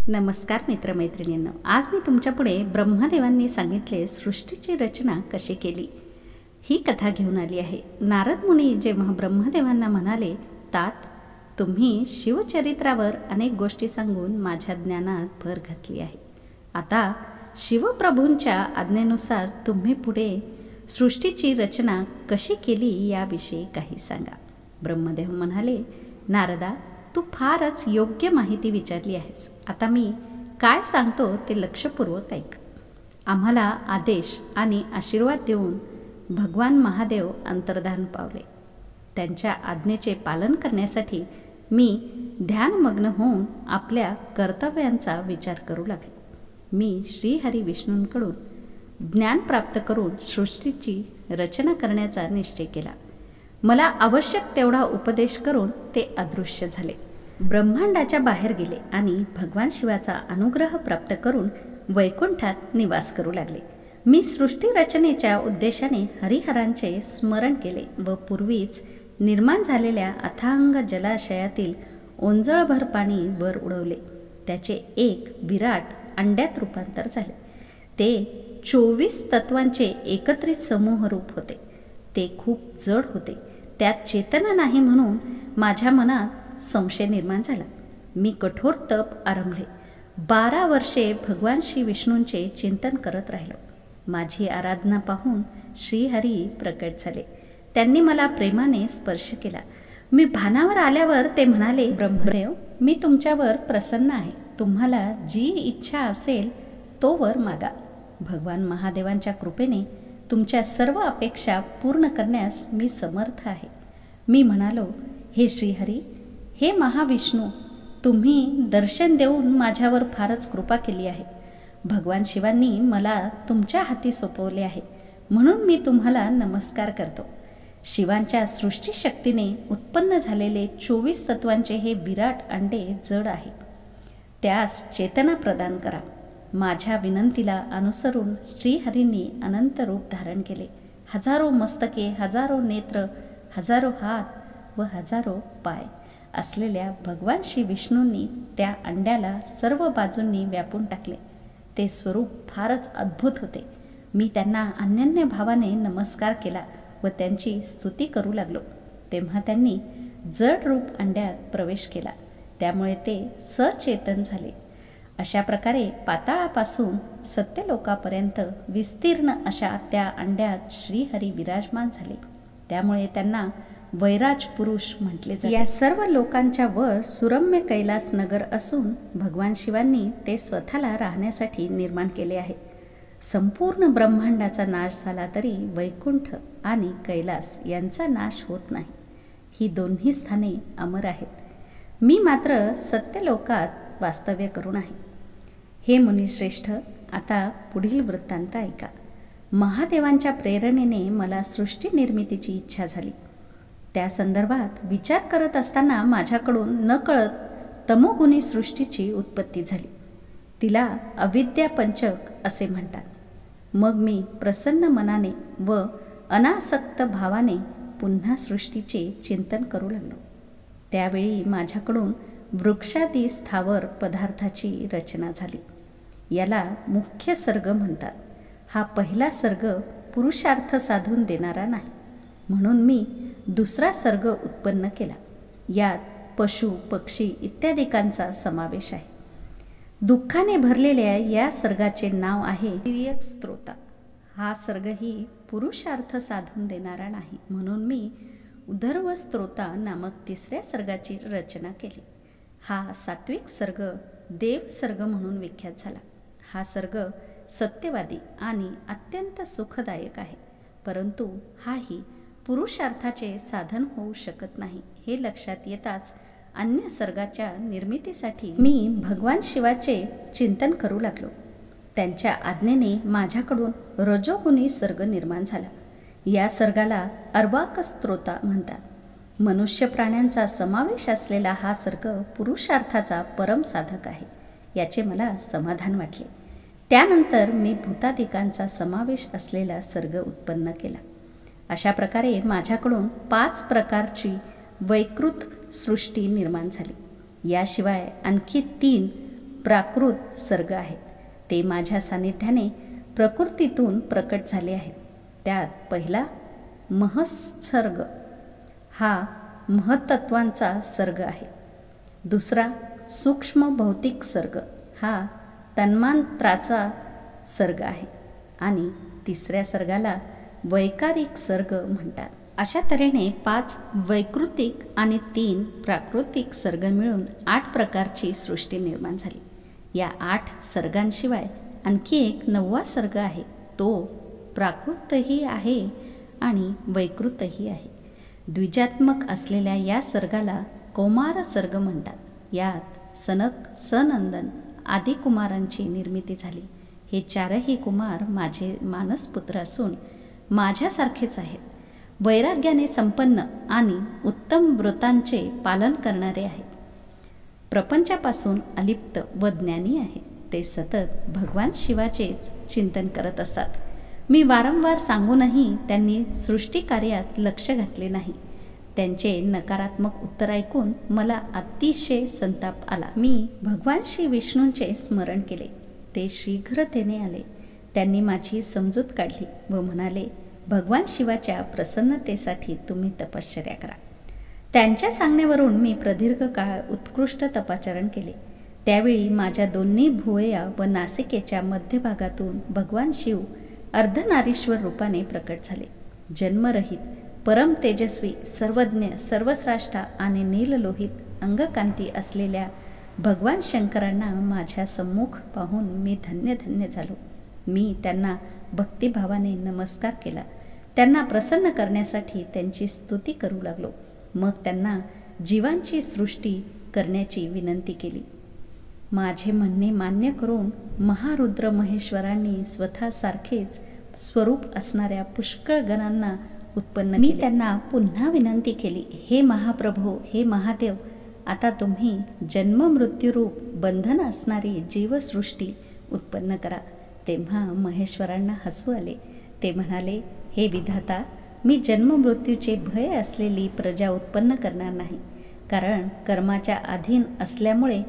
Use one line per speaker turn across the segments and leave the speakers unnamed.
नमस्कार मित्रमैत्रिणींनो, आज मी तुमच्यापुढे ब्रह्मदेवांनी सांगितले सृष्टीची रचना कशी केली ही कथा घेऊन आली आहे. नारद मुनी जेव्हा ब्रह्मदेवांना म्हणाले, तात तुम्ही शिवचरित्रावर अनेक गोष्टी सांगून माझ्या ज्ञानात भर घातली आहे. आता शिवप्रभूंच्या आज्ञेनुसार तुम्ही पुढे सृष्टीची रचना कशी केली याविषयी काही सांगा. ब्रह्मदेव म्हणाले, नारदा, तू फारच योग्य माहिती विचारली आहेस. आता मी काय सांगतो ते लक्षपूर्वक ऐक. आम्हाला आदेश आणि आशीर्वाद देऊन भगवान महादेव अंतर्धान पावले. त्यांच्या आज्ञेचे पालन करण्यासाठी मी ध्यानमग्न होऊन आपल्या कर्तव्यांचा विचार करू लागले. मी श्रीहरी विष्णूंकडून ज्ञान प्राप्त करून सृष्टीची रचना करण्याचा निश्चय केला. मला आवश्यक तेवढा उपदेश करून ते अदृश्य झाले. ब्रह्मांडाच्या बाहेर गेले आणि भगवान शिवाचा अनुग्रह प्राप्त करून वैकुंठात निवास करू लागले. मी सृष्टी रचनेच्या उद्देशाने हरिहरांचे स्मरण केले व पूर्वीच निर्माण झालेल्या अथांग जलाशयातील ओंजळभर पाणी वर उडवले. त्याचे एक विराट अंड्यात रूपांतर झाले. ते 24 तत्वांचे एकत्रित समूह रूप होते. ते खूप जड होते. त्यात चेतना नाही म्हणून माझ्या मनात संशय निर्माण झाला. मी कठोर तप आरंभले. 12 वर्षे भगवान श्री विष्णूंचे चिंतन करत राहिलो. माझी आराधना पाहून श्रीहरी प्रकट झाले. त्यांनी मला प्रेमाने स्पर्श केला. मी भानावर आल्यावर ते म्हणाले, ब्रह्मदेव, मी तुमच्यावर प्रसन्न आहे. तुम्हाला जी इच्छा असेल तो वर मागा. भगवान महादेवांच्या कृपेने तुमच्या सर्व अपेक्षा पूर्ण करण्यास मी समर्थ आहे. मी म्हणालो, हे श्रीहरी, हे महाविष्णू, तुम्ही दर्शन देऊन माझ्यावर फारच कृपा केली आहे. भगवान शिवांनी मला तुमच्या हाती सोपवले आहे म्हणून मी तुम्हाला नमस्कार करतो. शिवांच्या सृष्टी शक्तीने उत्पन्न झालेले 24 तत्वांचे हे विराट अंडे जड आहे. त्यास चेतना प्रदान करा. माझ्या विनंतीला अनुसरून श्रीहरींनी अनंत रूप धारण केले. हजारो मस्तके, हजारो नेत्र, हजारो हात व हजारो पाय असलेल्या भगवान श्री विष्णूंनी त्या अंड्याला सर्व बाजूंनी व्यापून टाकले. ते स्वरूप फारच अद्भुत होते. मी त्यांना अनन्य भावाने नमस्कार केला व त्यांची स्तुती करू लागलो. तेव्हा त्यांनी जड रूप अंड्यात प्रवेश केला. त्यामुळे ते सचेतन झाले. अशा प्रकारे पाताळापासून सत्यलोकापर्यंत विस्तीर्ण अशा त्या अंड्यात श्रीहरी विराजमान झाले. त्यामुळे त्यांना वैराज पुरुष म्हटले जाते. या सर्व लोकांच्या वर सुरम्य कैलास नगर असून भगवान शिवांनी ते स्वतःला राहण्यासाठी निर्माण केले आहे. संपूर्ण ब्रह्मांडाचा नाश झाला तरी वैकुंठ आणि कैलास यांचा नाश होत नाही. ही दोन्ही स्थाने अमर आहेत. मी मात्र सत्यलोकात वास्तव्य करून आहे. हे मुनिश्रेष्ठ, आता पुढील वृत्तांत ऐका. महादेवांच्या प्रेरणेने मला सृष्टी निर्मितीची इच्छा झाली. त्या संदर्भात विचार करत असताना माझ्याकडून नकळत तमोगुणी सृष्टीची उत्पत्ती झाली. तिला अविद्या पंचक असे म्हणतात. मग मी प्रसन्न मनाने व अनासक्त भावाने पुन्हा सृष्टीचे चिंतन करू लागलो. त्यावेळी माझ्याकडून वृक्षादी स्थावर पदार्थाची रचना झाली. याला मुख्य सर्ग म्हणतात. हा पहिला सर्ग पुरुषार्थ साधून देणारा नाही म्हणून मी दुसरा सर्ग उत्पन्न केला. यात पशु, पक्षी इत्यादिकांचा समावेश आहे. दुःखाने भरलेल्या या सर्गाचे नाव आहे तिर्यक स्तोत्र. हा सर्गही पुरुषार्थ साधून देणारा नाही म्हणून मी उधर्व स्तोत्र नामक तिसऱ्या सर्गाची रचना केली. हा सात्विक सर्ग देव सर्ग म्हणून विख्यात झाला. हा सर्ग सत्यवादी आणि अत्यंत सुखदायक आहे. परंतु हाही पुरुषार्थाचे साधन होऊ शकत नाही. हे लक्षात येताच अन्य सर्गाच्या निर्मितीसाठी मी भगवान शिवाचे चिंतन करू लागलो. त्यांच्या आज्ञेने माझ्याकडून रजोगुणी सर्ग निर्माण झाला. या सर्गाला अर्वाक स्तोत्र म्हणतात. मनुष्य प्राण्यांचा समावेश असलेला हा सर्ग पुरुषार्थाचा परम साधक आहे. याचे मला समाधान वाटले. त्यानंतर मी भूतादिकांचा समावेश असलेला सर्ग उत्पन्न केला. अशा प्रकारे माझ्याकडून 5 प्रकारची वैकृत सृष्टी निर्माण झाली. याशिवाय आणखी 3 प्राकृत सर्ग आहेत. ते माझ्या सानिध्याने प्रकृतीतून प्रकट झाले आहेत. त्यात पहिला महत्सर्ग हा महत्त्वांचा सर्ग आहे. दुसरा सूक्ष्म भौतिक सर्ग हा तन्मात्राचा सर्ग आहे आणि तिसऱ्या सर्गाला वैकारिक सर्ग म्हणतात. अशा तऱ्हेने 5 वैकृतिक आणि 3 प्राकृतिक सर्ग मिळून 8 प्रकारची सृष्टी निर्माण झाली. या 8 सर्गांशिवाय आणखी एक 9वा सर्ग आहे. तो प्राकृतही आहे आणि वैकृतही आहे. द्विजात्मक असलेल्या या सर्गाला कौमार सर्ग म्हणतात. यात सनक सनंदन आदी कुमारांची निर्मिती झाली. हे 4ही कुमार माझे मानसपुत्र असून माझ्यासारखेच आहेत. वैराग्याने संपन्न आणि उत्तम व्रतांचे पालन करणारे आहेत. प्रपंचापासून अलिप्त व ज्ञानी आहेत. ते सतत भगवान शिवाचेच चिंतन करत असतात. मी वारंवार सांगूनही त्यांनी सृष्टिकार्यात लक्ष घातले नाही. त्यांचे नकारात्मक उत्तर ऐकून मला अतिशय संताप आला. मी भगवान श्री विष्णूंचे स्मरण केले. ते शीघ्रतेने आले. त्यांनी माझी समजूत काढली व म्हणाले, भगवान शिवाच्या प्रसन्नतेसाठी तुम्ही तपश्चर्या करा. त्यांच्या सांगण्यावरून मी प्रदीर्घ काळ उत्कृष्ट तपाचरण केले. त्यावेळी माझ्या दोन्ही भुवया व नासिकेच्या मध्यभागातून भगवान शिव अर्धनारीश्वर रूपाने प्रकट झाले. जन्मरहित, परम तेजस्वी, सर्वज्ञ, सर्वश्राष्टा आणि नीललोहित अंगकांती असलेल्या भगवान शंकरांना माझ्या सम्मुख पाहून मी धन्य धन्य झालो. मी त्यांना भक्तिभावाने नमस्कार केला. त्यांना प्रसन्न करण्यासाठी त्यांची स्तुती करू लागलो. मग त्यांना जीवांची सृष्टी करण्याची विनंती केली. माझे म्हणणे मान्य करून महारुद्र महेश्वरांनी स्वतःसारखेच स्वरूप असणाऱ्या पुष्कळ गणांना उत्पन्न केले. मी त्यांना पुन्हा विनंती केली, हे महाप्रभो, हे महादेव, आता तुम्ही जन्ममृत्यूरूप बंधन असणारी जीवसृष्टी उत्पन्न करा. तेव्हा महेश्वरांना हसू आले. ते म्हणाले, हे विधाता, मी जन्ममृत्यूचे भय असलेली प्रजा उत्पन्न करणार नाही. कारण कर्माच्या अधीन असल्यामुळे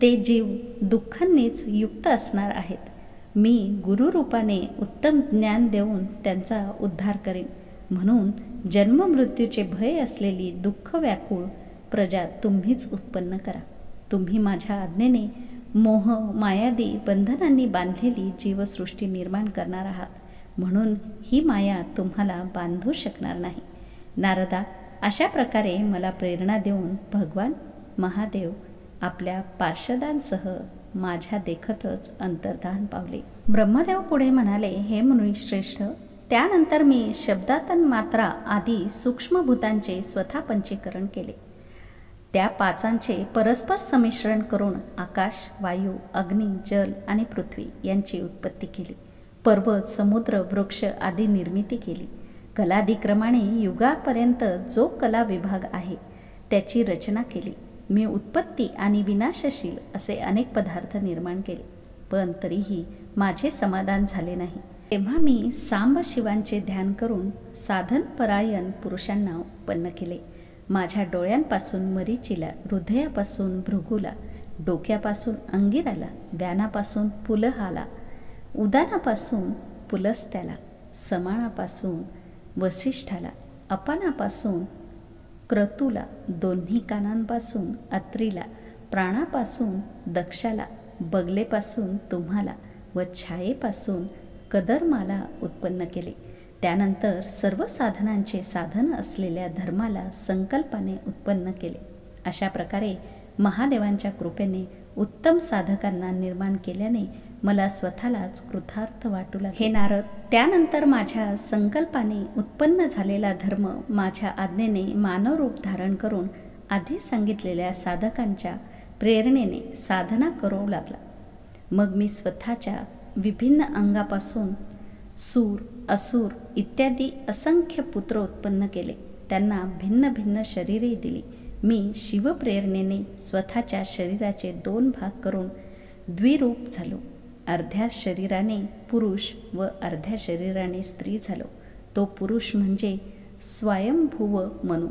ते जीव दुःखांनीच युक्त असणार आहेत. मी गुरुरूपाने उत्तम ज्ञान देऊन त्यांचा उद्धार करेन. म्हणून जन्ममृत्यूचे भय असलेली दुःख व्याकुळ प्रजा तुम्हीच उत्पन्न करा. तुम्ही माझ्या आज्ञेने मोह मायादी बंधनांनी बांधलेली जीवसृष्टी निर्माण करणार आहात. म्हणून ही माया तुम्हाला बांधू शकणार नाही. नारदा, अशा प्रकारे मला प्रेरणा देऊन भगवान महादेव आपल्या पार्षदांसह माझ्या देखतच अंतर्धान पावले. ब्रह्मदेव पुढे म्हणाले, हे मुनिश्रेष्ठ, त्यानंतर मी शब्दातन मात्रा आदी सूक्ष्मभूतांचे स्वतः पंचीकरण केले. त्या 5 परस्पर संमिश्रण करून आकाश, वायू, अग्नी, जल आणि पृथ्वी यांची उत्पत्ती केली. पर्वत, समुद्र, वृक्ष आदी निर्मिती केली. कलादिक्रमाने युगापर्यंत जो कला विभाग आहे त्याची रचना केली. मी उत्पत्ती आणि विनाशशील असे अनेक पदार्थ निर्माण केले. पण तरीही माझे समाधान झाले नाही. तेव्हा मी सांब शिवांचे ध्यान करून साधनपरायण पुरुषांना उत्पन्न केले. माझ्या डोळ्यांपासून मरीचीला, हृदयापासून भृगूला, डोक्यापासून अंगिराला, व्यानापासून पुलहाला, उदानापासून पुलस्त्याला, समानापासून वसिष्ठाला, अपानापासून क्रतूला, दोन्ही कानांपासून अत्रीला, प्राणापासून दक्षाला, बगलेपासून तुम्हाला व छायेपासून कदर्माला उत्पन्न केले. त्यानंतर सर्व साधनांचे साधन असलेल्या धर्माला संकल्पाने उत्पन्न केले. अशा प्रकारे महादेवांच्या कृपेने उत्तम साधकांना निर्माण केल्याने मला स्वतःलाच कृतार्थ वाटू लागले. हे नारद, त्यानंतर माझ्या संकल्पाने उत्पन्न झालेला धर्म माझ्या आज्ञेने मानवरूप धारण करून आधी सांगितलेल्या साधकांच्या प्रेरणेने साधना करू लागला. मग मी स्वतःच्या विभिन्न अंगापासून सूर, असुर इत्यादी असंख्य पुत्र उत्पन्न केले. त्यांना भिन्न भिन्न शरीरे दिली. मी शिवप्रेरणेने स्वतःच्या शरीराचे 2 भाग करून द्विरूप झालो. अर्ध्या शरीराने पुरुष व अर्ध्या शरीराने स्त्री झालो. तो पुरुष म्हणजे स्वयंभुव मनु,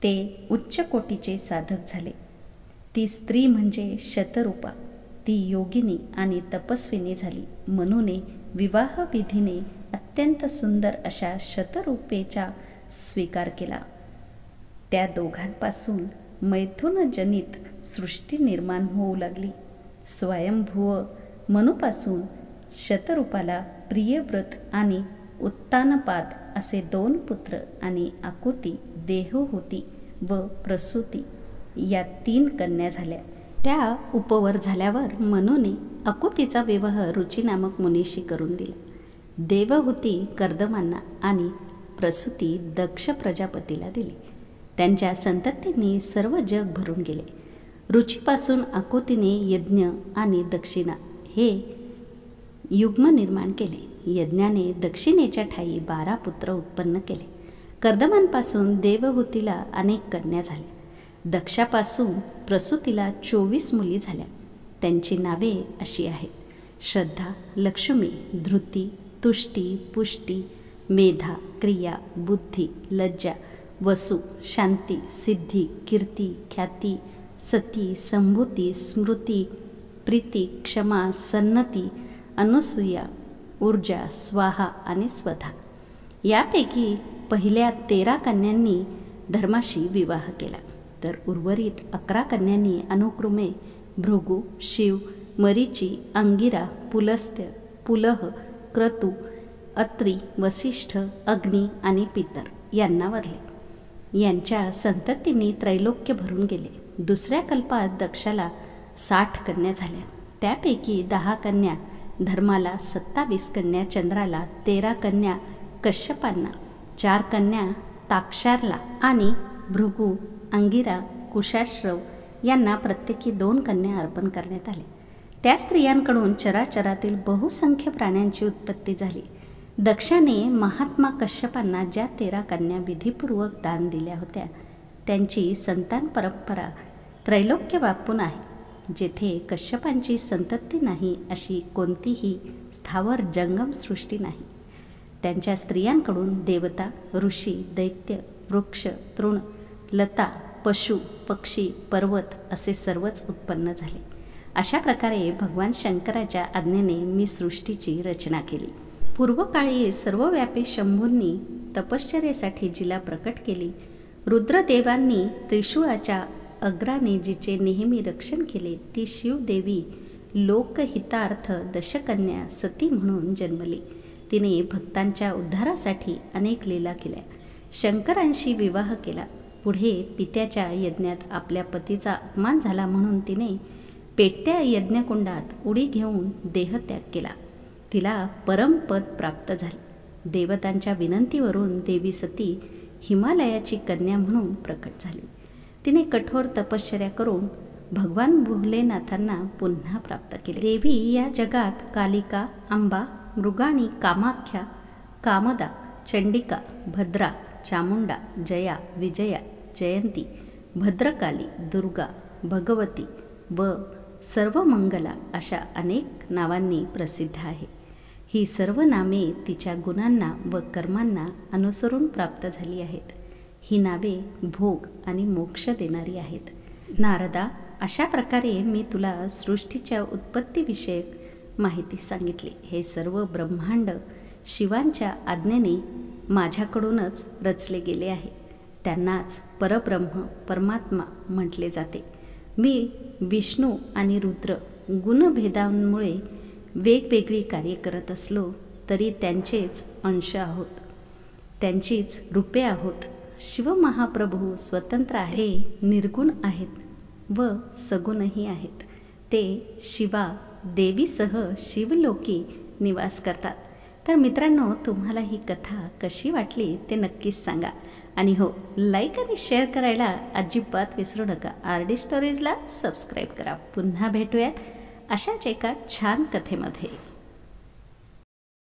ते उच्च कोटीचे साधक झाले. ती स्त्री म्हणजे शतरूपा, ती योगिनी आणि तपस्विनी झाली. मनूने विवाहविधीने अत्यंत सुंदर अशा शतरूपेचा स्वीकार केला. त्या दोघांपासून मैथुनजनित सृष्टी निर्माण होऊ लागली. स्वयंभुव मनूपासून शतरूपाला प्रियव्रत आणि उत्तानपाद असे 2 पुत्र आणि आकुती, देवहूती व प्रसूती या 3 कन्या झाल्या. त्या उपवर झाल्यावर मनूने आकुतीचा विवाह रुची नामक मुनीशी करून दिला. देवहूती कर्दमांना आणि प्रसूती दक्ष प्रजापतीला दिली. त्यांच्या संततींनी सर्व जग भरून गेले. रुचीपासून आकुतीने यज्ञ आणि दक्षिणा हे युग्म निर्माण केले. यज्ञाने दक्षिणेच्या ठायी 12 पुत्र उत्पन्न केले. कर्दमांपासून देवहूतीला अनेक कन्या झाल्या. दक्षापासून प्रसूतीला 24 मुली झाल्या. त्यांची नावे अशी आहेत: श्रद्धा, लक्ष्मी, धृती, तुष्टी, पुष्टी, मेधा, क्रिया, बुद्धी, लज्जा, वसु, शांती, सिद्धी, कीर्ती, ख्याती, सती, संभूती, स्मृती, प्रीती, क्षमा, सन्नती, अनुसूया, ऊर्जा, स्वाहा आणि स्वधा. यापैकी पहिल्या 13 कन्यांनी धर्माशी विवाह केला, तर उर्वरित 11 कन्यांनी अनुक्रमे भृगु, शिव, मरीची, अंगिरा, पुलस्त्य, पुलह, क्रतु, अत्री, वसिष्ठ, अग्नी आणि पितर यांना वरले. यांच्या संततींनी त्रैलोक्य भरून गेले. दुसऱ्या कल्पात दक्षाला 60 कन्या झाल्या. त्यापैकी 10 कन्या धर्माला, 27 कन्या चंद्राला, 13 कन्या कश्यपांना, 4 कन्या ताक्षारला आणि भृगु, अंगिरा, कुशाश्रव यांना प्रत्येकी 2 कन्या अर्पण करण्यात आल्या. त्या स्त्रियांकडून चराचरातील बहुसंख्य प्राण्यांची उत्पत्ती झाली. दक्षाने महात्मा कश्यपांना ज्या 13 कन्या विधीपूर्वक दान दिल्या होत्या त्यांची संतान परंपरा त्रैलोक्य व्यापून आहे. जेथे कश्यपांची संतती नाही अशी कोणतीही स्थावर जंगम सृष्टी नाही. त्यांच्या स्त्रियांकडून देवता, ऋषी, दैत्य, वृक्ष, तृण, लता, पशु, पक्षी, पर्वत असे सर्वच उत्पन्न झाले. अशा प्रकारे भगवान शंकराच्या आज्ञेने मी सृष्टीची रचना केली. पूर्वकाळी सर्वव्यापी शंभूंनी तपश्चर्येसाठी जिला प्रकट केली, रुद्रदेवांनी त्रिशूळाच्या अग्राने जिचे नेहमी रक्षण केले, ती शिवदेवी लोकहितार्थ दशकन्या सती म्हणून जन्मली. तिने भक्तांच्या उद्धारासाठी अनेक लीला केल्या. शंकरांशी विवाह केला. पुढे पित्याच्या यज्ञात आपल्या पतीचा अपमान झाला म्हणून तिने पेटत्या यज्ञकुंडात उडी घेऊन देहत्याग केला. तिला परमपद प्राप्त झाले. देवतांच्या विनंतीवरून देवी सती हिमालयाची कन्या म्हणून प्रकट झाली. तिने कठोर तपश्चर्या करून भगवान भोलेनाथांना पुन्हा प्राप्त केले. देवी या जगात कालिका, अंबा, मृगाणी, कामाख्या, कामदा, चंडिका, भद्रा, चामुंडा, जया, विजया, जयंती, भद्रकाली, दुर्गा, भगवती व सर्वमंगला अशा अनेक नावांनी प्रसिद्ध आहे. ही सर्व नामे तिच्या गुणांना व कर्मांना अनुसरून प्राप्त झाली आहेत. ही नावे भोग आणि मोक्ष देणारी आहेत. नारदा, अशा प्रकारे मी तुला सृष्टीच्या उत्पत्तीविषयक माहिती सांगितली. हे सर्व ब्रह्मांड शिवांच्या आज्ञेने माझ्याकडूनच रचले गेले आहे. त्यांनाच परब्रह्म, परमात्मा म्हटले जाते. मी विष्णू आणि रुद्र गुणभेदांमुळे वेगवेगळी कार्ये करत असलो तरी त्यांचेच अंश आहोत, त्यांचीच रूपे आहोत. शिवमहाप्रभू स्वतंत्र आहे, निर्गुण आहेत व सगुणही आहेत. ते शिवा देवीसह शिवलोकी निवास करतात. तर मित्रांनो, तुम्हाला ही कथा कशी वाटली ते नक्कीच सांगा. आणि हो, लाईक आणि शेअर करायला अजिबात विसरू नका. RD स्टोरीजला सबस्क्राईब करा. पुन्हा भेटूयात अशाच एका छान कथेमध्ये.